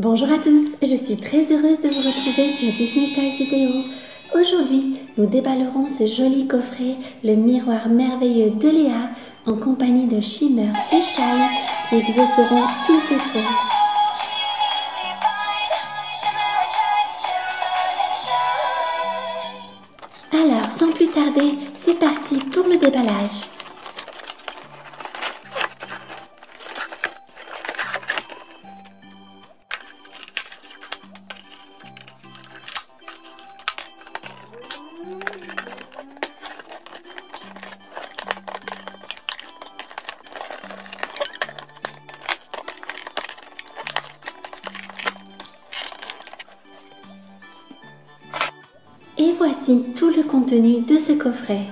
Bonjour à tous, je suis très heureuse de vous retrouver sur Disney Toys Vidéo. Aujourd'hui, nous déballerons ce joli coffret, le miroir merveilleux de Léa, en compagnie de Shimmer et Shine, qui exauceront tous ses souhaits. Alors, sans plus tarder, c'est parti pour le déballage. Et voici tout le contenu de ce coffret.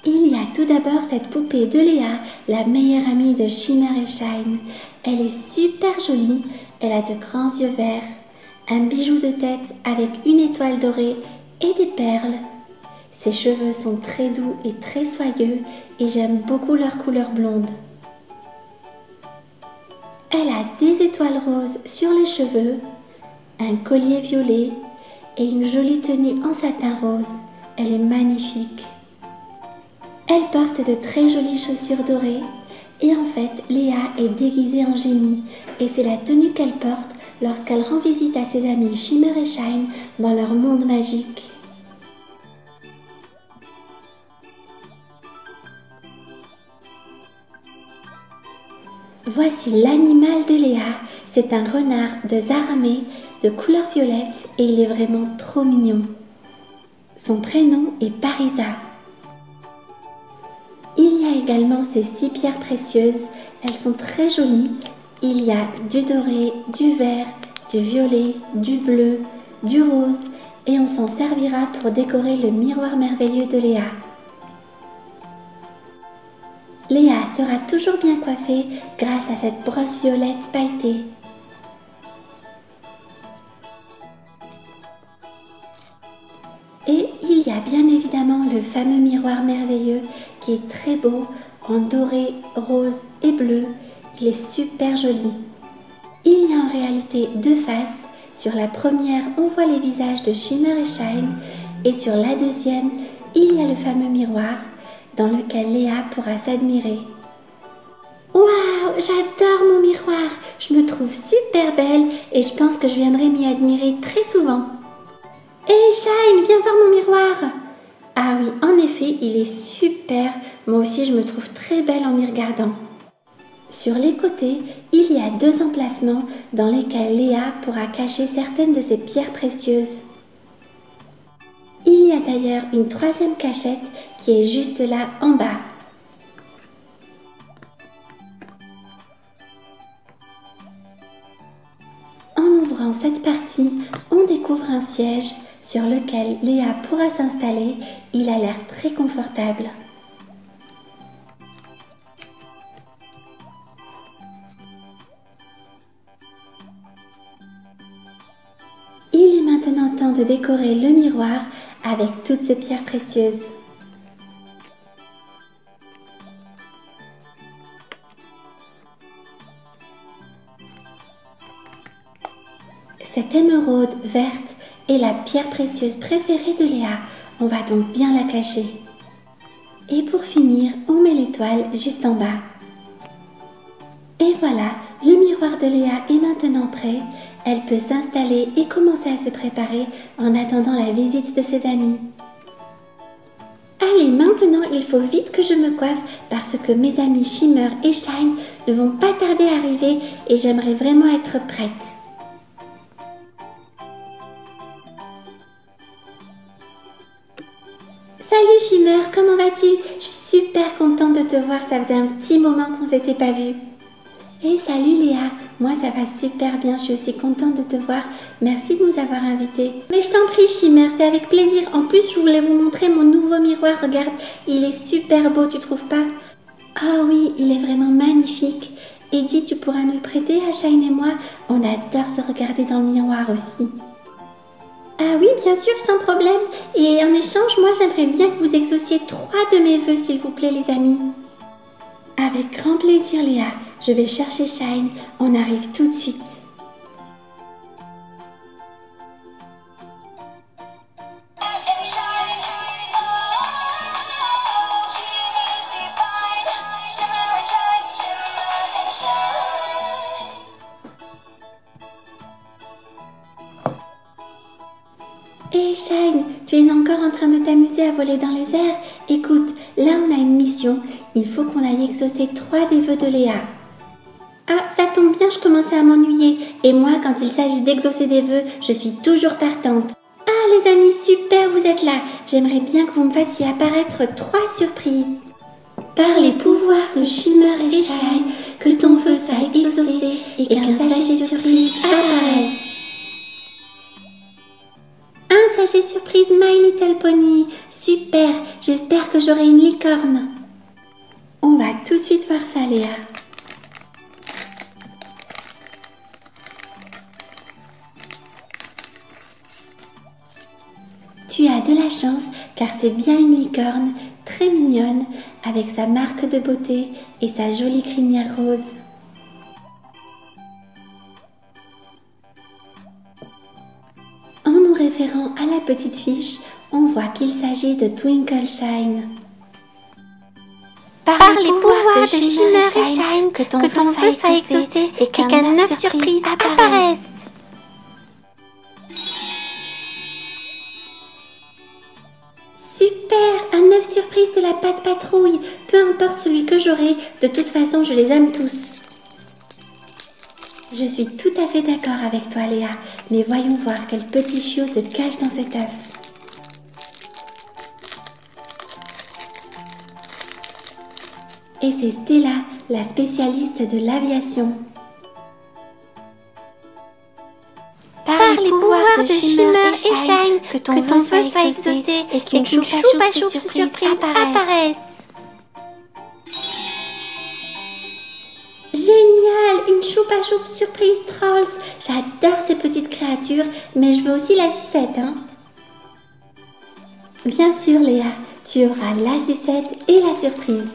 Il y a tout d'abord cette poupée de Léa, la meilleure amie de Shimmer et Shine. Elle est super jolie, elle a de grands yeux verts, un bijou de tête avec une étoile dorée et des perles. Ses cheveux sont très doux et très soyeux et j'aime beaucoup leur couleur blonde. Elle a des étoiles roses sur les cheveux, un collier violet et une jolie tenue en satin rose. Elle est magnifique. Elle porte de très jolies chaussures dorées et en fait, Léa est déguisée en génie et c'est la tenue qu'elle porte lorsqu'elle rend visite à ses amis Shimmer et Shine dans leur monde magique. Voici l'animal de Léa, c'est un renard de Zaramé de couleur violette et il est vraiment trop mignon. Son prénom est Parisa. Il y a également ces 6 pierres précieuses, elles sont très jolies. Il y a du doré, du vert, du violet, du bleu, du rose et on s'en servira pour décorer le miroir merveilleux de Léa. Léa sera toujours bien coiffée grâce à cette brosse violette pailletée. Et il y a bien évidemment le fameux miroir merveilleux qui est très beau en doré, rose et bleu. Il est super joli. Il y a en réalité 2 faces. Sur la première, on voit les visages de Shimmer et Shine et sur la deuxième, il y a le fameux miroir dans lequel Léa pourra s'admirer. Waouh, j'adore mon miroir! Je me trouve super belle et je pense que je viendrai m'y admirer très souvent. Hey Shine, viens voir mon miroir! Ah oui, en effet, il est super. Moi aussi, je me trouve très belle en m'y regardant. Sur les côtés, il y a 2 emplacements dans lesquels Léa pourra cacher certaines de ses pierres précieuses. Il y a d'ailleurs une 3e cachette qui est juste là en bas. En ouvrant cette partie, on découvre un siège sur lequel Léa pourra s'installer. Il a l'air très confortable. Il est maintenant temps de décorer le miroir avec toutes ces pierres précieuses. Cette émeraude verte est la pierre précieuse préférée de Léa. On va donc bien la cacher. Et pour finir, on met l'étoile juste en bas. Et voilà, le miroir de Léa est maintenant prêt. Elle peut s'installer et commencer à se préparer en attendant la visite de ses amis. Allez, maintenant il faut vite que je me coiffe parce que mes amis Shimmer et Shine ne vont pas tarder à arriver et j'aimerais vraiment être prête. Salut Shimmer, comment vas-tu? Je suis super contente de te voir, ça faisait un petit moment qu'on ne s'était pas vu. Et salut Léa, moi ça va super bien, je suis aussi contente de te voir, merci de nous avoir invités. Mais je t'en prie Shimmer, c'est avec plaisir, en plus je voulais vous montrer mon nouveau miroir, regarde, il est super beau, tu trouves pas? Ah oui, il est vraiment magnifique. Eddie, tu pourras nous le prêter à Shine et moi, on adore se regarder dans le miroir aussi. Ah oui, bien sûr, sans problème. Et en échange, moi j'aimerais bien que vous exauciez 3 de mes vœux, s'il vous plaît les amis. Avec grand plaisir Léa, je vais chercher Shine, on arrive tout de suite. Hé Shine, tu es encore en train de t'amuser à voler dans les airs? Écoute, là on a une mission, il faut qu'on aille exaucer 3 des vœux de Léa. Ah, ça tombe bien, je commençais à m'ennuyer. Et moi, quand il s'agit d'exaucer des vœux, je suis toujours partante. Ah les amis, super, vous êtes là. J'aimerais bien que vous me fassiez apparaître 3 surprises. Par les pouvoirs de Shimmer et Shine, que ton vœu soit exaucé et qu'un sachet surprise apparaisse. Un sachet surprise My Little Pony. Super, j'espère que j'aurai une licorne. On va tout de suite voir ça, Léa. Tu as de la chance car c'est bien une licorne très mignonne avec sa marque de beauté et sa jolie crinière rose. En nous référant à la petite fiche, on voit qu'il s'agit de Twinkle Shine. Par les pouvoirs de Shimmer et Shine, que ton vœu soit exaucé et qu'un œuf surprise apparaisse. Super, un œuf surprise de la Pat' Patrouille. Peu importe celui que j'aurai, de toute façon je les aime tous. Je suis tout à fait d'accord avec toi Léa, mais voyons voir quel petit chiot se cache dans cet œuf. Et c'est Stella, la spécialiste de l'aviation. Par les pouvoirs de Shimmer et Shine, que ton vœu soit exaucé et qu'une choupa choupe surprise apparaisse. Génial, une choupa choupe surprise Trolls. J'adore ces petites créatures, mais je veux aussi la sucette, hein. Bien sûr Léa, tu auras la sucette et la surprise.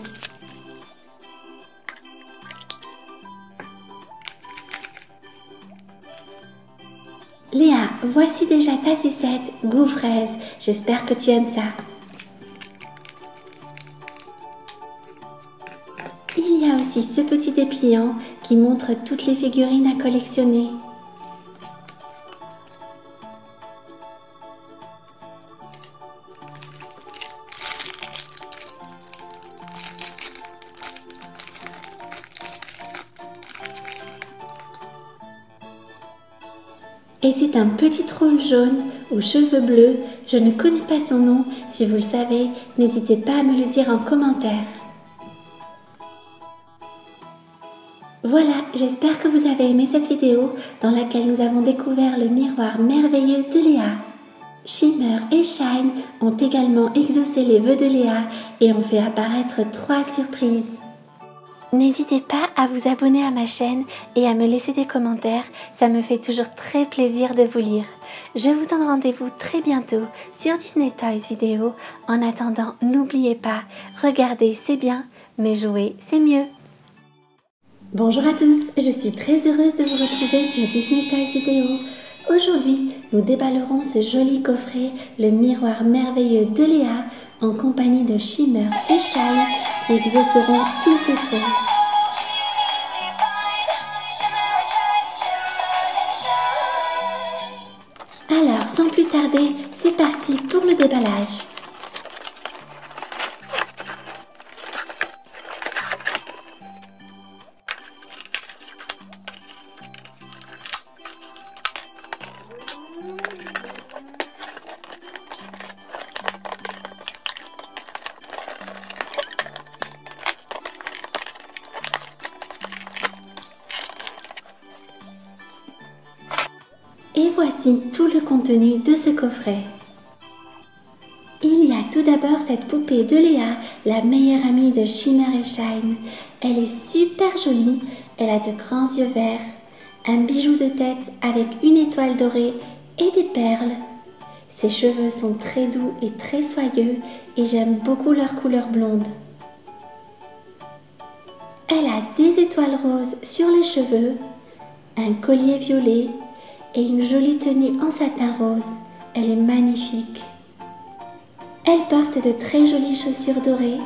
Léa, voici déjà ta sucette goût fraise. J'espère que tu aimes ça. Il y a aussi ce petit dépliant qui montre toutes les figurines à collectionner. Et c'est un petit troll jaune aux cheveux bleus. Je ne connais pas son nom. Si vous le savez, n'hésitez pas à me le dire en commentaire. Voilà, j'espère que vous avez aimé cette vidéo dans laquelle nous avons découvert le miroir merveilleux de Léa. Shimmer et Shine ont également exaucé les vœux de Léa et ont fait apparaître 3 surprises. N'hésitez pas à vous abonner à ma chaîne et à me laisser des commentaires, ça me fait toujours très plaisir de vous lire. Je vous donne rendez-vous très bientôt sur Disney Toys Vidéo. En attendant, n'oubliez pas, regarder c'est bien, mais jouer c'est mieux. Bonjour à tous, je suis très heureuse de vous retrouver sur Disney Toys Vidéo. Aujourd'hui, nous déballerons ce joli coffret, le miroir merveilleux de Léa, en compagnie de Shimmer et Shine, qui exauceront tous ses souhaits. Alors, sans plus tarder, c'est parti pour le déballage. Et voici tout le contenu de ce coffret. Il y a tout d'abord cette poupée de Léa, la meilleure amie de Shimmer et Shine. Elle est super jolie, elle a de grands yeux verts, un bijou de tête avec une étoile dorée et des perles. Ses cheveux sont très doux et très soyeux et j'aime beaucoup leur couleur blonde. Elle a des étoiles roses sur les cheveux, un collier violet et une jolie tenue en satin rose. Elle est magnifique. Elle porte de très jolies chaussures dorées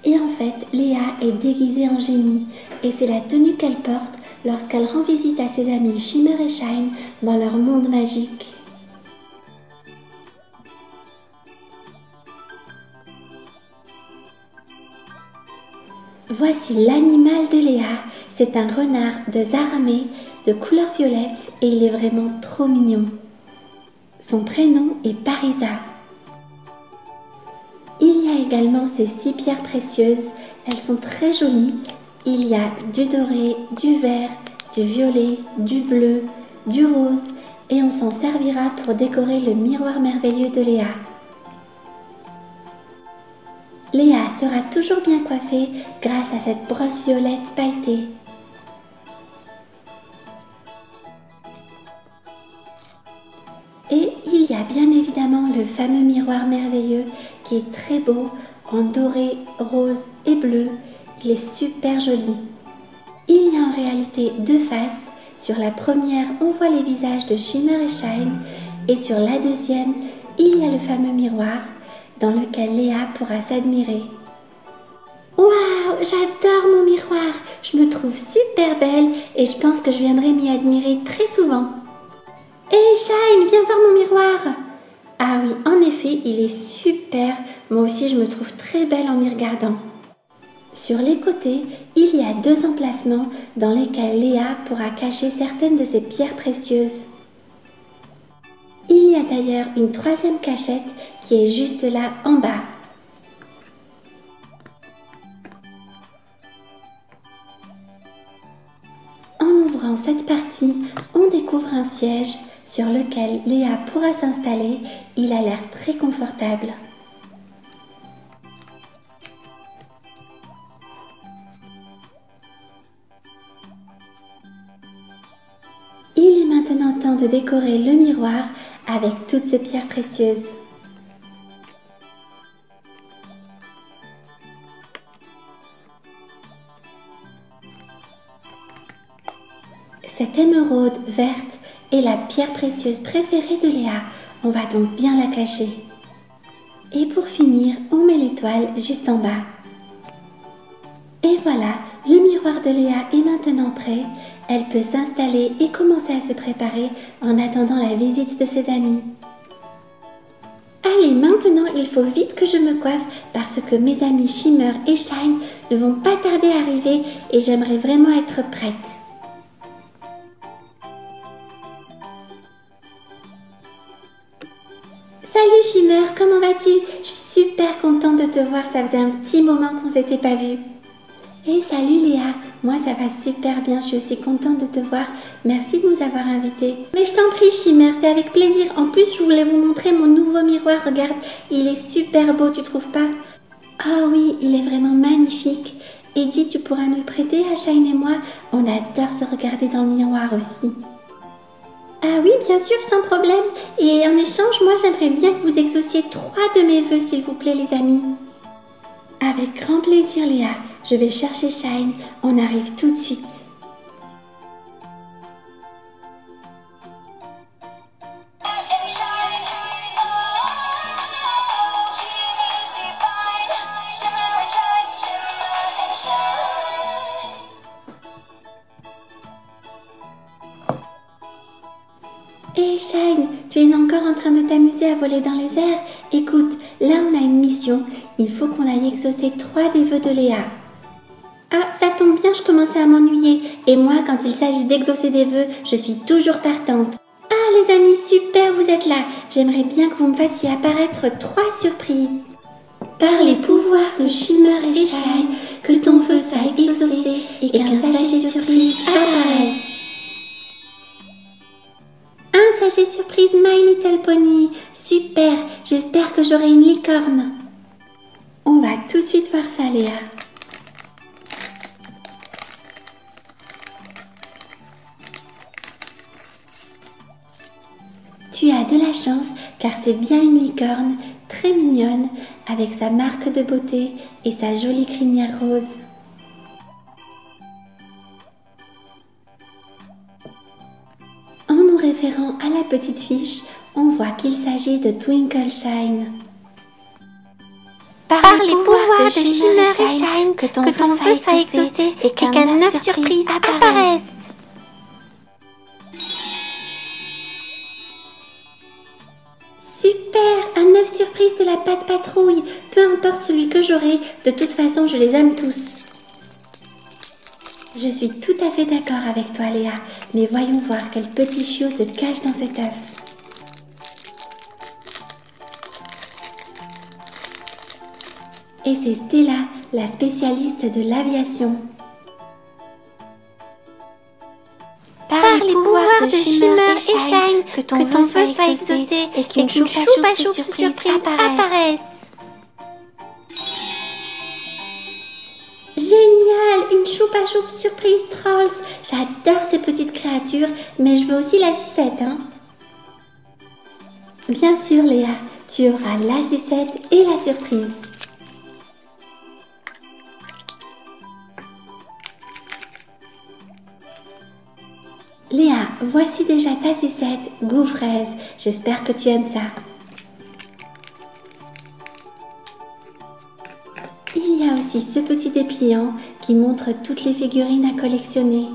et en fait, Léa est déguisée en génie et c'est la tenue qu'elle porte lorsqu'elle rend visite à ses amis Shimmer et Shine dans leur monde magique. Voici l'animal de Léa. C'est un renard de Zaramé de couleur violette et il est vraiment trop mignon. Son prénom est Parisa. Il y a également ces 6 pierres précieuses. Elles sont très jolies. Il y a du doré, du vert, du violet, du bleu, du rose et on s'en servira pour décorer le miroir merveilleux de Léa. Léa sera toujours bien coiffée grâce à cette brosse violette pailletée. Et il y a bien évidemment le fameux miroir merveilleux qui est très beau en doré, rose et bleu. Il est super joli. Il y a en réalité 2 faces. Sur la première, on voit les visages de Shimmer et Shine et sur la deuxième, il y a le fameux miroir dans lequel Léa pourra s'admirer. Waouh, j'adore mon miroir, je me trouve super belle et je pense que je viendrai m'y admirer très souvent. Hé Shine, viens voir mon miroir. Ah oui, en effet, il est super, moi aussi je me trouve très belle en m'y regardant. Sur les côtés, il y a 2 emplacements dans lesquels Léa pourra cacher certaines de ses pierres précieuses. Il y a d'ailleurs une 3e cachette qui est juste là en bas. En ouvrant cette partie, on découvre un siège sur lequel Léa pourra s'installer. Il a l'air très confortable. Il est maintenant temps de décorer le miroir avec toutes ces pierres précieuses. Cette émeraude verte est la pierre précieuse préférée de Léa. On va donc bien la cacher. Et pour finir, on met l'étoile juste en bas. Et voilà, le miroir de Léa est maintenant prêt. Elle peut s'installer et commencer à se préparer en attendant la visite de ses amis. Allez, maintenant il faut vite que je me coiffe parce que mes amis Shimmer et Shine ne vont pas tarder à arriver et j'aimerais vraiment être prête. Salut Shimmer, comment vas-tu? Je suis super contente de te voir, ça faisait un petit moment qu'on s'était pas vu. Et salut Léa, moi ça va super bien, je suis aussi contente de te voir, merci de nous avoir invités. Mais je t'en prie Shimmer, c'est avec plaisir, en plus je voulais vous montrer mon nouveau miroir, regarde, il est super beau, tu trouves pas? Ah oui, il est vraiment magnifique. Eddie, tu pourras nous le prêter à Shine et moi, on adore se regarder dans le miroir aussi. Ah oui, bien sûr, sans problème, et en échange, moi j'aimerais bien que vous exauciez 3 de mes vœux s'il vous plaît les amis. Avec grand plaisir Léa, je vais chercher Shine, on arrive tout de suite. Hé Shine, tu es encore en train de t'amuser à voler dans les airs? Écoute, là on a une mission, il faut qu'on aille exaucer 3 des vœux de Léa. Ah, ça tombe bien, je commençais à m'ennuyer. Et moi, quand il s'agit d'exaucer des vœux, je suis toujours partante. Ah les amis, super, vous êtes là. J'aimerais bien que vous me fassiez apparaître 3 surprises. Par les pouvoirs de Shimmer et Shine, que ton vœu soit exaucé et qu'un sachet surprise apparaisse. Un sachet surprise My Little Pony. Super, j'espère que j'aurai une licorne. On va tout de suite voir ça Léa. Tu as de la chance car c'est bien une licorne très mignonne avec sa marque de beauté et sa jolie crinière rose. En nous référant à la petite fiche, on voit qu'il s'agit de Twinkle Shine. Par les pouvoirs de Shimmer et Shine, que ton vœu soit exaucé et qu'un œuf surprise apparaisse. Super, un œuf surprise de la Pat Patrouille. Peu importe celui que j'aurai, de toute façon je les aime tous. Je suis tout à fait d'accord avec toi, Léa, mais voyons voir quel petit chiot se cache dans cet œuf. Et c'est Stella, la spécialiste de l'aviation. Par les pouvoirs de Shimmer et Shine, que ton vœu soit exaucé et qu'une choupa choupe surprise apparaisse. Génial, une choupa choupe surprise Trolls. J'adore ces petites créatures, mais je veux aussi la sucette, hein. Bien sûr, Léa, tu auras la sucette et la surprise. Léa, voici déjà ta sucette goût fraise. J'espère que tu aimes ça. Il y a aussi ce petit dépliant qui montre toutes les figurines à collectionner.